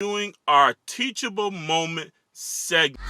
Doing our teachable moment segment.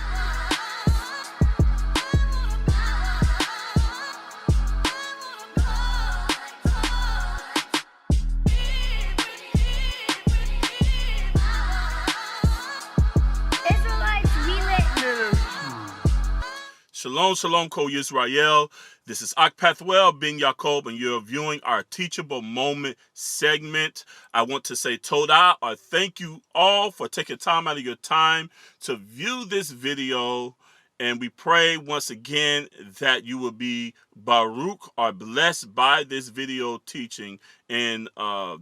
Shalom, shalom, Ko Israel. This is Akpathwell bin Yaakov, and you're viewing our Teachable Moment segment. I want to say Todah, or thank you all for taking time out of your time to view this video. And we pray once again that you will be Baruch or blessed by this video teaching and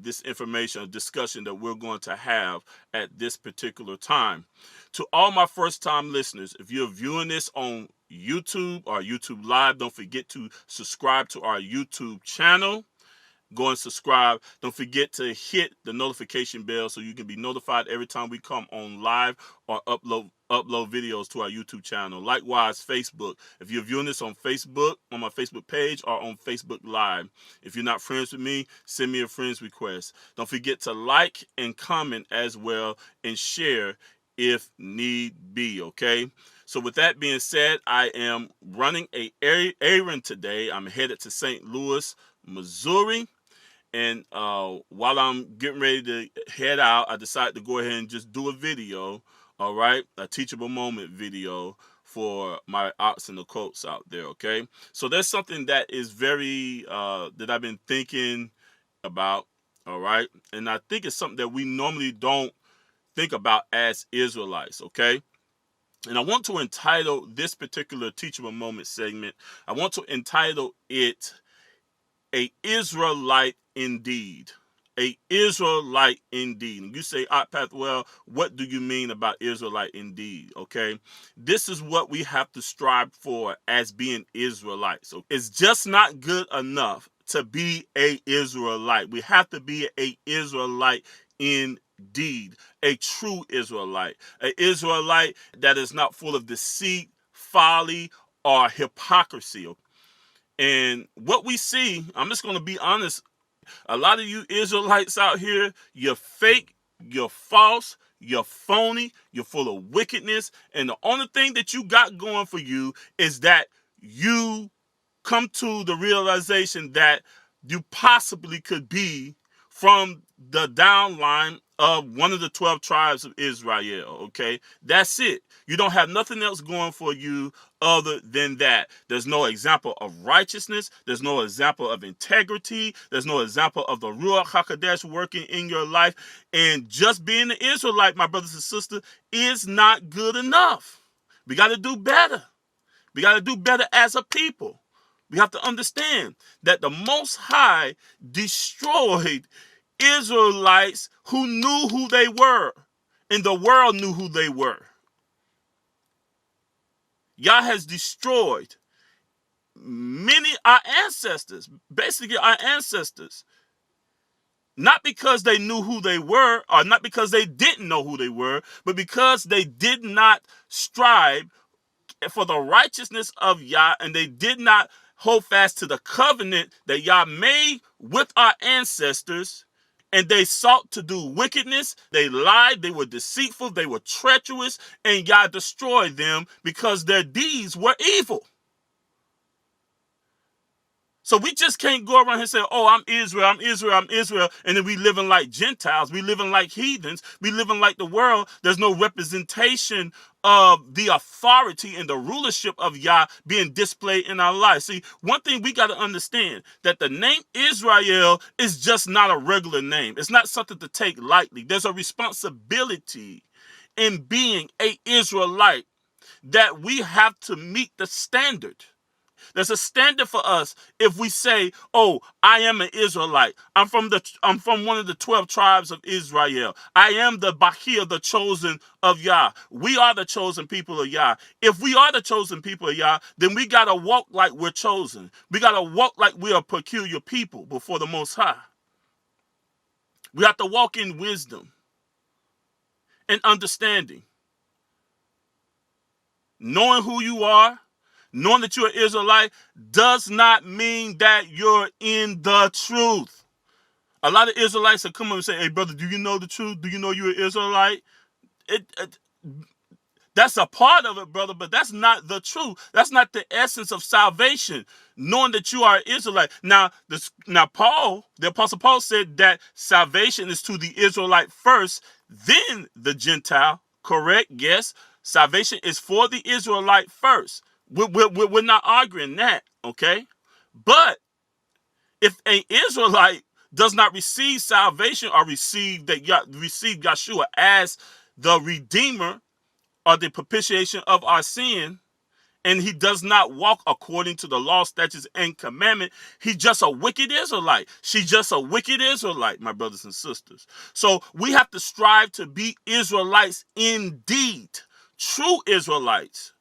this information or discussion that we're going to have at this particular time. To all my first-time listeners, if you're viewing this on YouTube or YouTube Live, don't forget to subscribe to our YouTube channel. Go and subscribe. Don't forget to hit the notification bell so you can be notified every time we come on live or upload videos to our YouTube channel. Likewise, Facebook. If you're viewing this on Facebook, on my Facebook page, or on Facebook Live. If you're not friends with me, send me a friend's request. Don't forget to like and comment as well and share if need be, okay? So with that being said, I am running a errand today. I'm headed to St. Louis, Missouri. And while I'm getting ready to head out, I decided to go ahead and just do a video, all right? A teachable moment video for my ox and the colts out there, okay? So there's something that is very, that I've been thinking about, all right? And I think it's something that we normally don't think about as Israelites, okay? And I want to entitle this particular teachable moment segment, I want to entitle it A Israelite Indeed. A Israelite indeed. And you say, well, what do you mean about Israelite indeed? Okay. This is what we have to strive for as being Israelites. So it's just not good enough to be a Israelite. We have to be a Israelite indeed. A true Israelite. An Israelite that is not full of deceit, folly, or hypocrisy. And what we see, I'm just going to be honest, a lot of you Israelites out here, you're fake, you're false, you're phony, you're full of wickedness, and the only thing that you got going for you is that you come to the realization that you possibly could be from the downline of one of the 12 tribes of Israel, okay? That's it. You don't have nothing else going for you other than that. There's no example of righteousness. There's no example of integrity. There's no example of the Ruach HaKodesh working in your life. And just being an Israelite, my brothers and sisters, is not good enough. We got to do better. We got to do better as a people. We have to understand that the Most High destroyed Israelites who knew who they were, and the world knew who they were. Yah has destroyed many our ancestors, basically our ancestors, not because they knew who they were, or not because they didn't know who they were, but because they did not strive for the righteousness of Yah, and they did not hold fast to the covenant that Yah made with our ancestors, and they sought to do wickedness. They lied, they were deceitful, they were treacherous, and Yah destroyed them because their deeds were evil. So we just can't go around here and say, oh, I'm Israel, I'm Israel, I'm Israel, and then we living like Gentiles, we living like heathens, we living like the world. There's no representation of the authority and the rulership of Yah being displayed in our lives. See, one thing we got to understand, that the name Israel is just not a regular name. It's not something to take lightly. There's a responsibility in being an Israelite that we have to meet the standard. There's a standard for us if we say, oh, I am an Israelite. I'm from one of the 12 tribes of Israel. I am the Bahir, the chosen of Yah. We are the chosen people of Yah. If we are the chosen people of Yah, then we got to walk like we're chosen. We got to walk like we are peculiar people before the Most High. We have to walk in wisdom and understanding. Knowing who you are, knowing that you're an Israelite, does not mean that you're in the truth. A lot of Israelites will come up and say, hey, brother, do you know the truth? Do you know you're an Israelite? That's a part of it, brother, but that's not the truth. That's not the essence of salvation, knowing that you are an Israelite. Now, Paul, the Apostle Paul said that salvation is to the Israelite first, then the Gentile. Correct? Yes. Salvation is for the Israelite first. We're not arguing that, okay? But if an Israelite does not receive salvation or receive Yeshua as the Redeemer, or the propitiation of our sin, and he does not walk according to the law, statutes, and commandment, he's just a wicked Israelite. She's just a wicked Israelite, my brothers and sisters. So we have to strive to be Israelites indeed, true Israelites,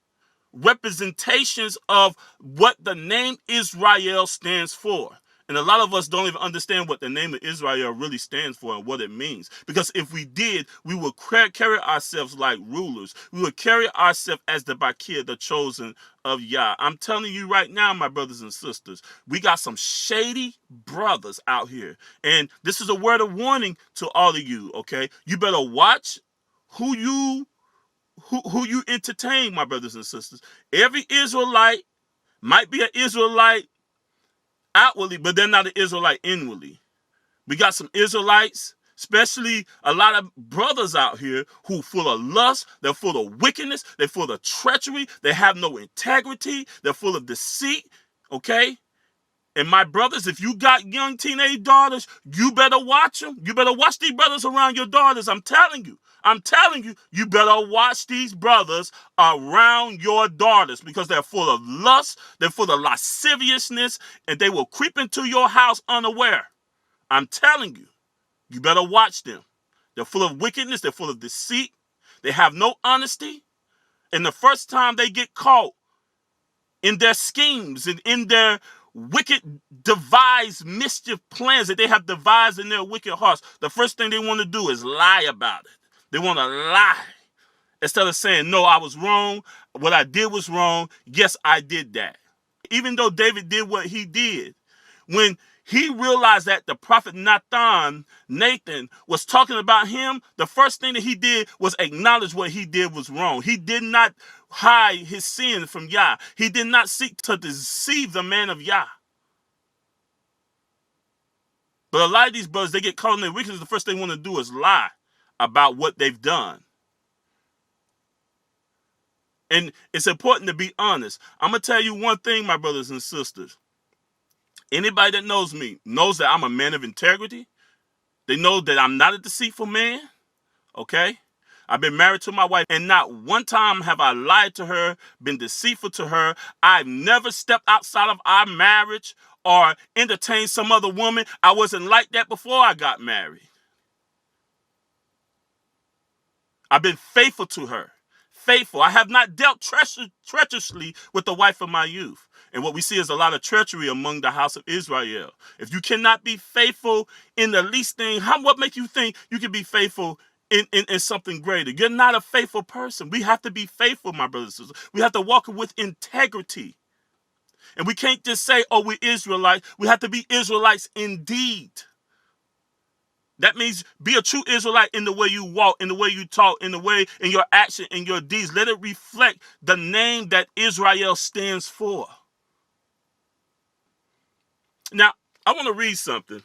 representations of what the name Israel stands for. And a lot of us don't even understand what the name of Israel really stands for and what it means. Because if we did, we would carry ourselves like rulers. We would carry ourselves as the Bakir, the chosen of Yah. I'm telling you right now, my brothers and sisters, we got some shady brothers out here. And this is a word of warning to all of you, okay? You better watch who you entertain, my brothers and sisters. Every Israelite might be an Israelite outwardly, but they're not an Israelite inwardly. We got some Israelites, especially a lot of brothers out here who full of lust, they're full of wickedness, they're full of treachery, they have no integrity, they're full of deceit, okay? And my brothers, if you got young teenage daughters, you better watch them. You better watch these brothers around your daughters. I'm telling you, you better watch these brothers around your daughters because they're full of lust, they're full of lasciviousness, and they will creep into your house unaware. I'm telling you, you better watch them. They're full of wickedness, they're full of deceit, they have no honesty, and the first time they get caught in their schemes and in their wicked devised mischief plans that they have devised in their wicked hearts, the first thing they want to do is lie about it. They want to lie instead of saying, no, I was wrong. What I did was wrong. Yes, I did that. Even though David did what he did, when he realized that the prophet Nathan was talking about him, the first thing that he did was acknowledge what he did was wrong. He did not hide his sin from Yah. He did not seek to deceive the man of Yah. But a lot of these brothers, they get caught in their wickedness. The first thing they want to do is lie about what they've done. And it's important to be honest. I'm going to tell you one thing, my brothers and sisters. Anybody that knows me knows that I'm a man of integrity. They know that I'm not a deceitful man, okay? I've been married to my wife, and not one time have I lied to her, been deceitful to her. I've never stepped outside of our marriage or entertained some other woman. I wasn't like that before I got married. I've been faithful to her. Faithful. I have not dealt treacherously with the wife of my youth. And what we see is a lot of treachery among the house of Israel. If you cannot be faithful in the least thing, what makes you think you can be faithful in something greater? You're not a faithful person. We have to be faithful, my brothers and sisters. We have to walk with integrity. And we can't just say, oh, we're Israelites. We have to be Israelites indeed. That means be a true Israelite in the way you walk, in the way you talk, in the way, in your action, in your deeds. Let it reflect the name that Israel stands for. Now, I want to read something.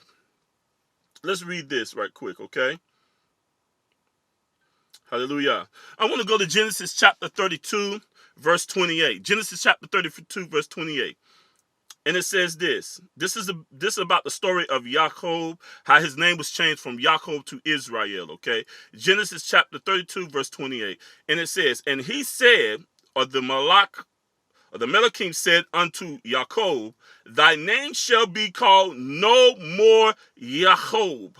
Let's read this right quick, okay? Hallelujah. I want to go to Genesis chapter 32, verse 28. Genesis chapter 32, verse 28. And it says this. This is about the story of Jacob, how his name was changed from Jacob to Israel, okay? Genesis chapter 32, verse 28. And it says, and he said, or the Melachim said unto Jacob, thy name shall be called no more Jacob,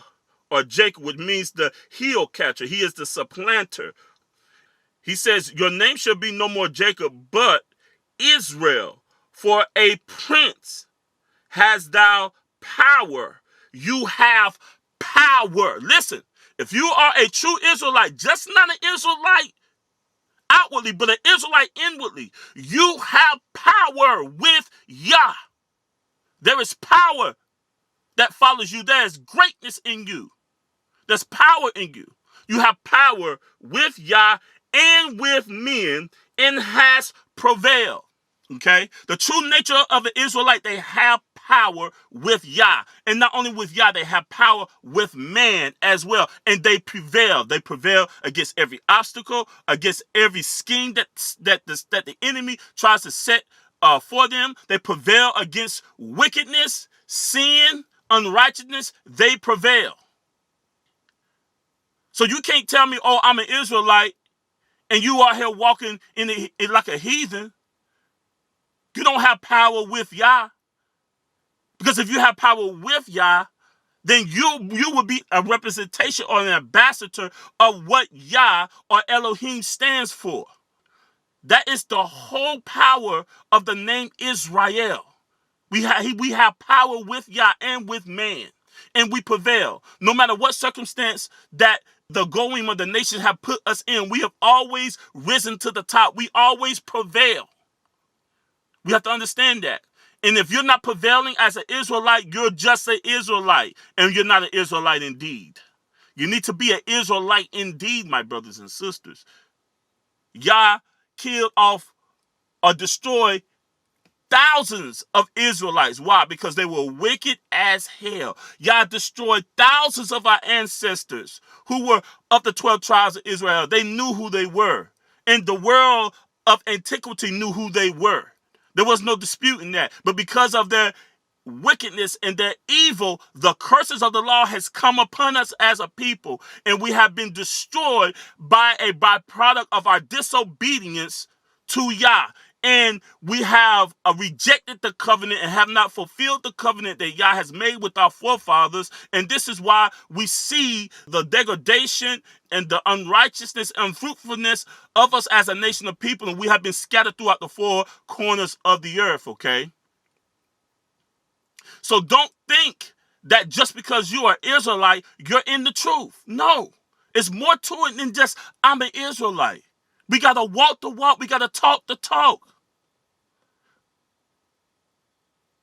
or Jacob, which means the heel catcher. He is the supplanter. He says, your name shall be no more Jacob, but Israel, for a prince has thou power. You have power. Listen, if you are a true Israelite, just not an Israelite outwardly, but an Israelite inwardly, you have power with Yah. There is power that follows you. There is greatness in you. There's power in you. You have power with Yah and with men, and has prevailed. Okay? The true nature of an Israelite, they have power with Yah. And not only with Yah, they have power with man as well. And they prevail. They prevail against every obstacle, against every scheme that the enemy tries to set for them. They prevail against wickedness, sin, unrighteousness. They prevail. So you can't tell me, oh, I'm an Israelite, and you are here walking in like a heathen. You don't have power with Yah. Because if you have power with Yah, then you will be a representation or an ambassador of what Yah or Elohim stands for. That is the whole power of the name Israel. We have power with Yah and with man, and we prevail. No matter what circumstance that the going of the nations have put us in, we have always risen to the top. We always prevail. We have to understand that. And if you're not prevailing as an Israelite, you're just an Israelite, and you're not an Israelite indeed. You need to be an Israelite indeed, my brothers and sisters. Yah killed off or destroyed thousands of Israelites. Why? Because they were wicked as hell. Yah destroyed thousands of our ancestors who were of the 12 tribes of Israel. They knew who they were. And the world of antiquity knew who they were. There was no dispute in that. But because of their wickedness and their evil, the curses of the law has come upon us as a people. And we have been destroyed by a byproduct of our disobedience to Yah. And we have rejected the covenant and have not fulfilled the covenant that Yah has made with our forefathers. And this is why we see the degradation and the unrighteousness and unfruitfulness of us as a nation of people. And we have been scattered throughout the four corners of the earth, okay? So don't think that just because you are Israelite, you're in the truth. No, it's more to it than just I'm an Israelite. We got to walk the walk. We got to talk the talk.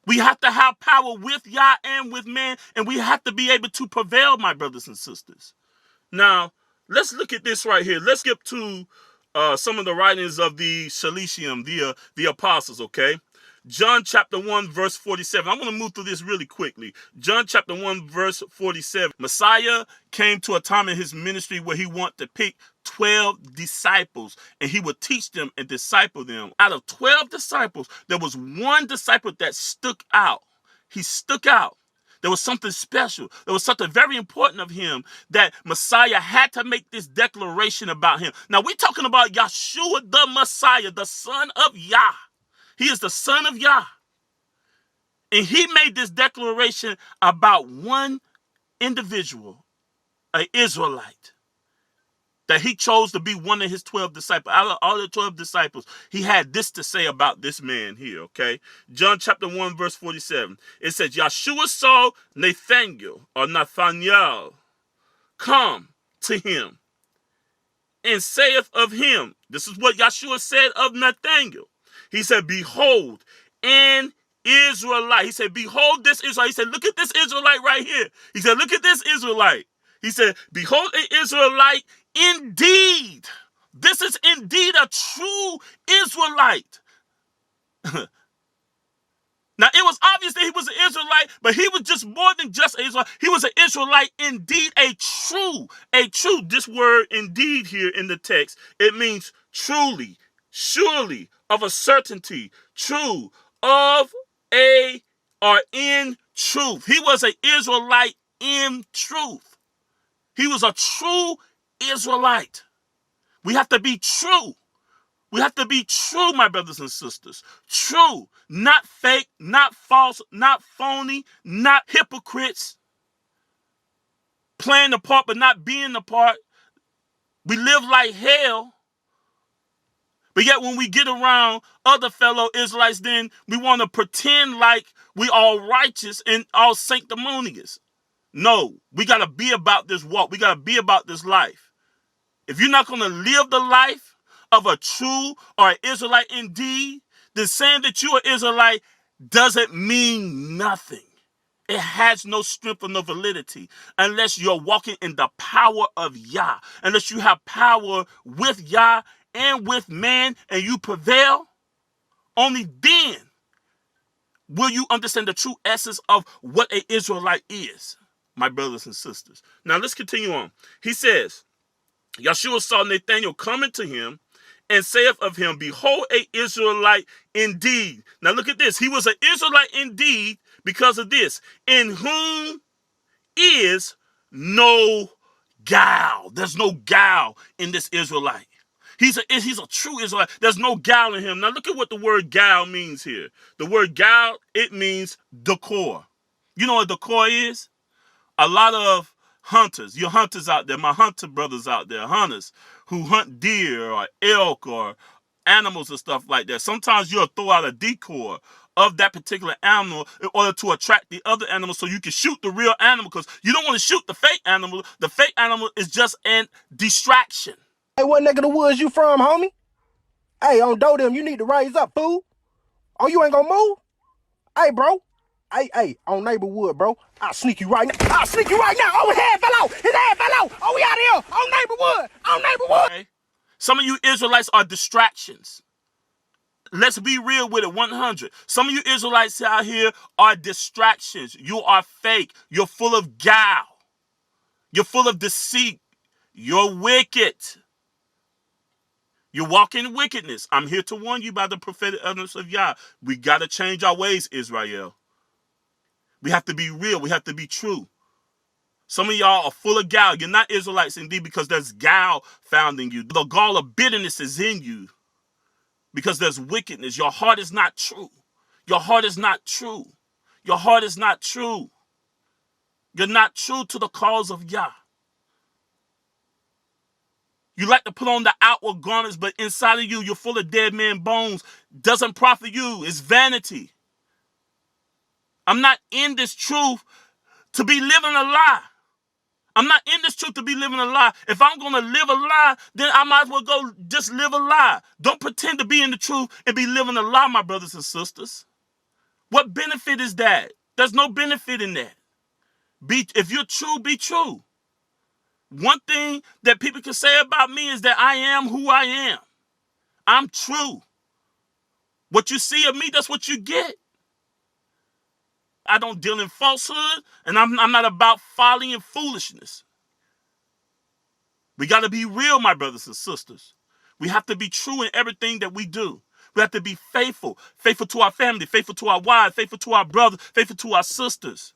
We have to have power with Yah and with man, and we have to be able to prevail, my brothers and sisters. Now, let's look at this right here. Let's get to some of the writings of the Shalishim, the apostles, okay? John chapter 1, verse 47. I'm going to move through this really quickly. John chapter 1, verse 47. Messiah came to a time in his ministry where he wanted to pick 12 disciples, and he would teach them and disciple them. Out of 12 disciples, there was one disciple that stuck out. He stuck out. There was something special. There was something very important of him that Messiah had to make this declaration about him. Now, we're talking about Yeshua the Messiah, the son of Yah. He is the son of Yah. And he made this declaration about one individual, an Israelite, that he chose to be one of his 12 disciples. Out of all the 12 disciples, he had this to say about this man here, okay? John chapter 1, verse 47. It says, Yeshua saw Nathanael come to him and saith of him, this is what Yeshua said of Nathanael. He said, behold, an Israelite. He said, behold this Israelite. He said, look at this Israelite right here. He said, look at this Israelite. He said, behold, an Israelite indeed. This is indeed a true Israelite. Now, it was obvious that he was an Israelite, but he was just more than just an Israelite. He was an Israelite indeed, a true. This word indeed here in the text, it means truly, surely, of a certainty, true, of a, or in truth. He was an Israelite in truth. He was a true Israelite. We have to be true. We have to be true, my brothers and sisters. True, not fake, not false, not phony, not hypocrites. Playing the part but not being the part. We live like hell. But yet when we get around other fellow Israelites, then we want to pretend like we all righteous and all sanctimonious. No, we got to be about this walk. We got to be about this life. If you're not going to live the life of a true or an Israelite indeed, then saying that you're an Israelite doesn't mean nothing. It has no strength or no validity unless you're walking in the power of Yah. Unless you have power with Yah and with man and you prevail, only then will you understand the true essence of what an Israelite is, my brothers and sisters. Now let's continue on. He says, Yeshua saw Nathanael coming to him and saith of him, behold, a Israelite indeed. Now look at this. He was an Israelite indeed because of this. In whom is no guile. There's no guile in this Israelite. He's a true Israelite. There's no guile in him. Now look at what the word guile means here. The word guile, it means decor. You know what decor is? A lot of hunters, your hunters out there, my hunter brothers out there, hunters who hunt deer or elk or animals and stuff like that. Sometimes you'll throw out a decoy of that particular animal in order to attract the other animal so you can shoot the real animal, because you don't want to shoot the fake animal. The fake animal is just a distraction. Hey, what neck of the woods you from, homie? Hey, on Dodem, you need to raise up, fool. Oh, you ain't gonna move? Hey, bro. Hey, on Neighborwood, bro. I'll sneak you right now. Oh, his head fell out. Oh, we out here. On Neighborwood. Okay? Some of you Israelites are distractions. Let's be real with it, 100. Some of you Israelites out here are distractions. You are fake. You're full of guile. You're full of deceit. You're wicked. You walk in wickedness. I'm here to warn you by the prophetic utterance of Yah. We got to change our ways, Israel. We have to be real. We have to be true. Some of y'all are full of guile. You're not Israelites indeed because there's guile found in you. The gall of bitterness is in you because there's wickedness. Your heart is not true. Your heart is not true. Your heart is not true. You're not true to the cause of Yah. You like to put on the outward garments, but inside of you, you're full of dead man bones. Doesn't profit you. It's vanity. I'm not in this truth to be living a lie. I'm not in this truth to be living a lie. If I'm going to live a lie, then I might as well go just live a lie. Don't pretend to be in the truth and be living a lie, my brothers and sisters. What benefit is that? There's no benefit in that. If you're true, be true. One thing that people can say about me is that I am who I am. I'm true. What you see of me, that's what you get. I don't deal in falsehood, and I'm not about folly and foolishness. We got to be real, my brothers and sisters. We have to be true in everything that we do. We have to be faithful. Faithful to our family, faithful to our wives, faithful to our brothers, faithful to our sisters.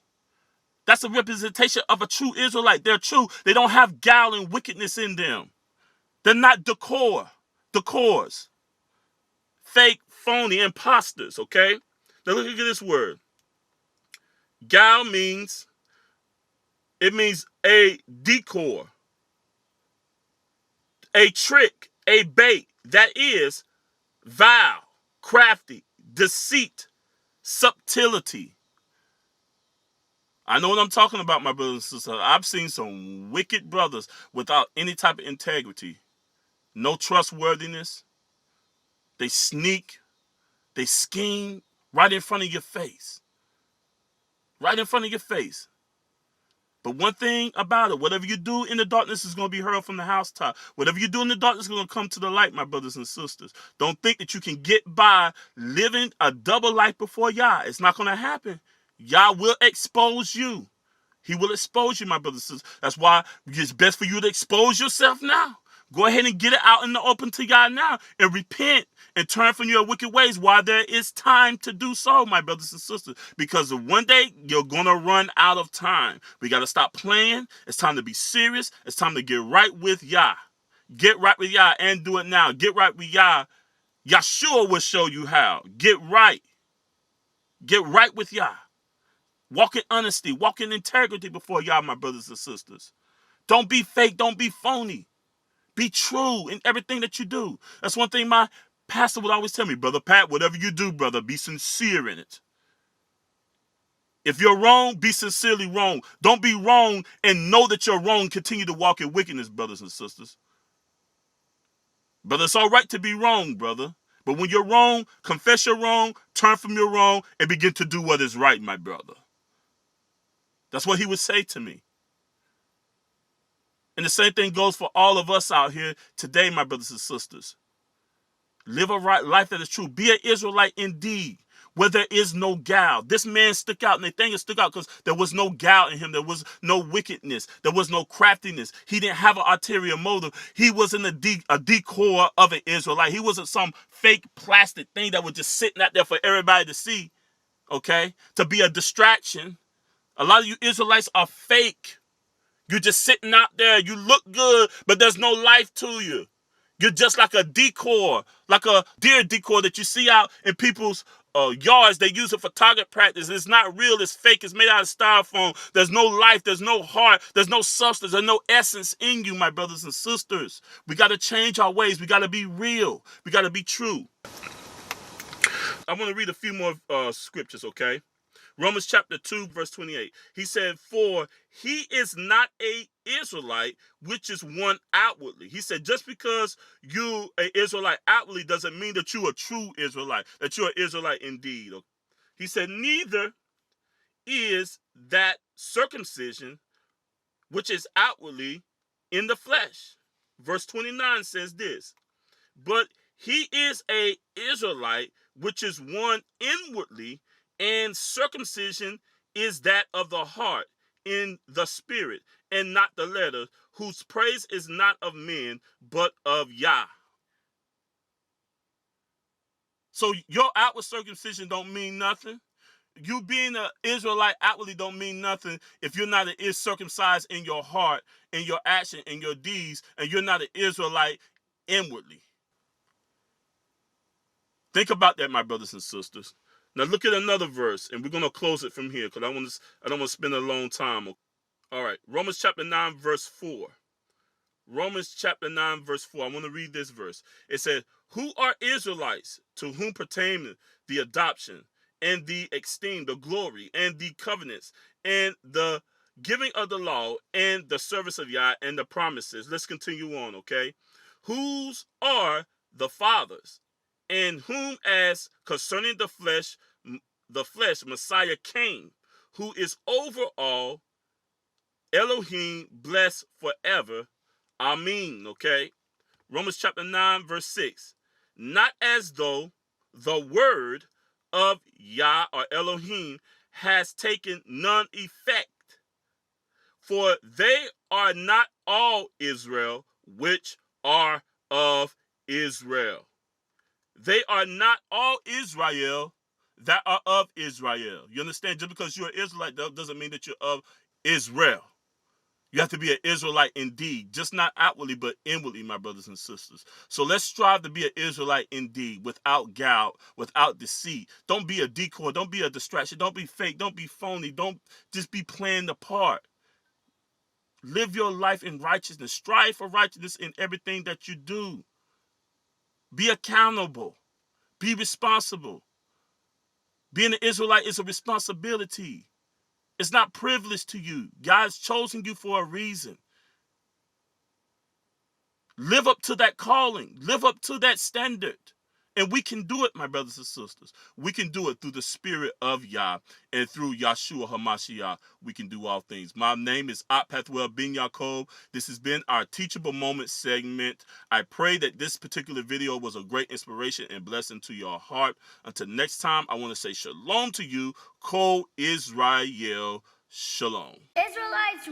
That's a representation of a true Israelite. They're true. They don't have guile and wickedness in them. They're not decors. Fake, phony, imposters, okay? Now look at this word. Guile means a decoy, a trick, a bait. That is vile, crafty, deceit, subtlety. I know what I'm talking about, my brothers and sisters. I've seen some wicked brothers without any type of integrity. No trustworthiness. They sneak. They scheme right in front of your face. Right in front of your face. But one thing about it, whatever you do in the darkness is going to be heard from the housetop. Whatever you do in the darkness is going to come to the light, my brothers and sisters. Don't think that you can get by living a double life before Yah. It's not going to happen. Yah will expose you. He will expose you, my brothers and sisters. That's why it's best for you to expose yourself now. Go ahead and get it out in the open to Yah now and repent and turn from your wicked ways while there is time to do so, my brothers and sisters. Because one day you're going to run out of time. We got to stop playing. It's time to be serious. It's time to get right with Yah. Get right with Yah and do it now. Get right with Yah. Yeshua will show you how. Get right. Get right with Yah. Walk in honesty. Walk in integrity before Yah, my brothers and sisters. Don't be fake. Don't be phony. Be true in everything that you do. That's one thing my pastor would always tell me, Brother Pat, whatever you do, brother, be sincere in it. If you're wrong, be sincerely wrong. Don't be wrong and know that you're wrong. Continue to walk in wickedness, brothers and sisters. Brother, it's all right to be wrong, brother. But when you're wrong, confess you're wrong, turn from your wrong, and begin to do what is right, my brother. That's what he would say to me. And the same thing goes for all of us out here today, my brothers and sisters. Live a right life that is true. Be an Israelite indeed, where there is no guile. This man stuck out, and the thing is stuck out because there was no guile in him. There was no wickedness. There was no craftiness. He didn't have an ulterior motive. He wasn't a decoy of an Israelite. He wasn't some fake plastic thing that was just sitting out there for everybody to see, okay, to be a distraction. A lot of you Israelites are fake. You're just sitting out there. You look good, but there's no life to you. You're just like a decoy, like a deer decoy that you see out in people's yards. They use it for target practice. It's not real. It's fake. It's made out of styrofoam. There's no life. There's no heart. There's no substance. There's no essence in you, my brothers and sisters. We got to change our ways. We got to be real. We got to be true. I want to read a few more scriptures, okay? Romans chapter 2, verse 28. He said, for he is not a Israelite, which is one outwardly. He said, just because you an Israelite outwardly doesn't mean that you're a true Israelite, that you're an Israelite indeed. He said, neither is that circumcision, which is outwardly in the flesh. Verse 29 says this, but he is a Israelite, which is one inwardly, and circumcision is that of the heart in the spirit, and not the letter, whose praise is not of men, but of Yah. So your outward circumcision don't mean nothing. You being an Israelite outwardly don't mean nothing if you're not circumcised in your heart, in your action, in your deeds, and you're not an Israelite inwardly. Think about that, my brothers and sisters. Now look at another verse, and we're going to close it from here because I don't want to spend a long time. All right, Romans chapter 9, verse 4. Romans chapter 9, verse 4. I want to read this verse. It says, who are Israelites to whom pertain the adoption and the esteem, the glory and the covenants and the giving of the law and the service of Yah and the promises. Let's continue on, okay? Whose are the fathers, and whom as concerning the flesh Messiah came, who is over all, Elohim blessed forever. Amen, okay? Romans chapter 9, verse 6. Not as though the word of Yah or Elohim has taken none effect, for they are not all Israel which are of Israel. They are not all Israel that are of Israel. You understand? Just because you're an Israelite doesn't mean that you're of Israel. You have to be an Israelite indeed, just not outwardly, but inwardly, my brothers and sisters. So let's strive to be an Israelite indeed, without guile, without deceit. Don't be a decoy. Don't be a distraction. Don't be fake. Don't be phony. Don't just be playing the part. Live your life in righteousness. Strive for righteousness in everything that you do. Be accountable. Be responsible. Being an Israelite is a responsibility. It's not privilege to you. God's chosen you for a reason. Live up to that calling. Live up to that standard. And we can do it, my brothers and sisters. We can do it through the Spirit of Yah and through Yahshua HaMashiach. We can do all things. My name is Pathwell bin Yaakov. This has been our Teachable Moment segment. I pray that this particular video was a great inspiration and blessing to your heart. Until next time, I want to say shalom to you. Ko Israel. Shalom. Israelites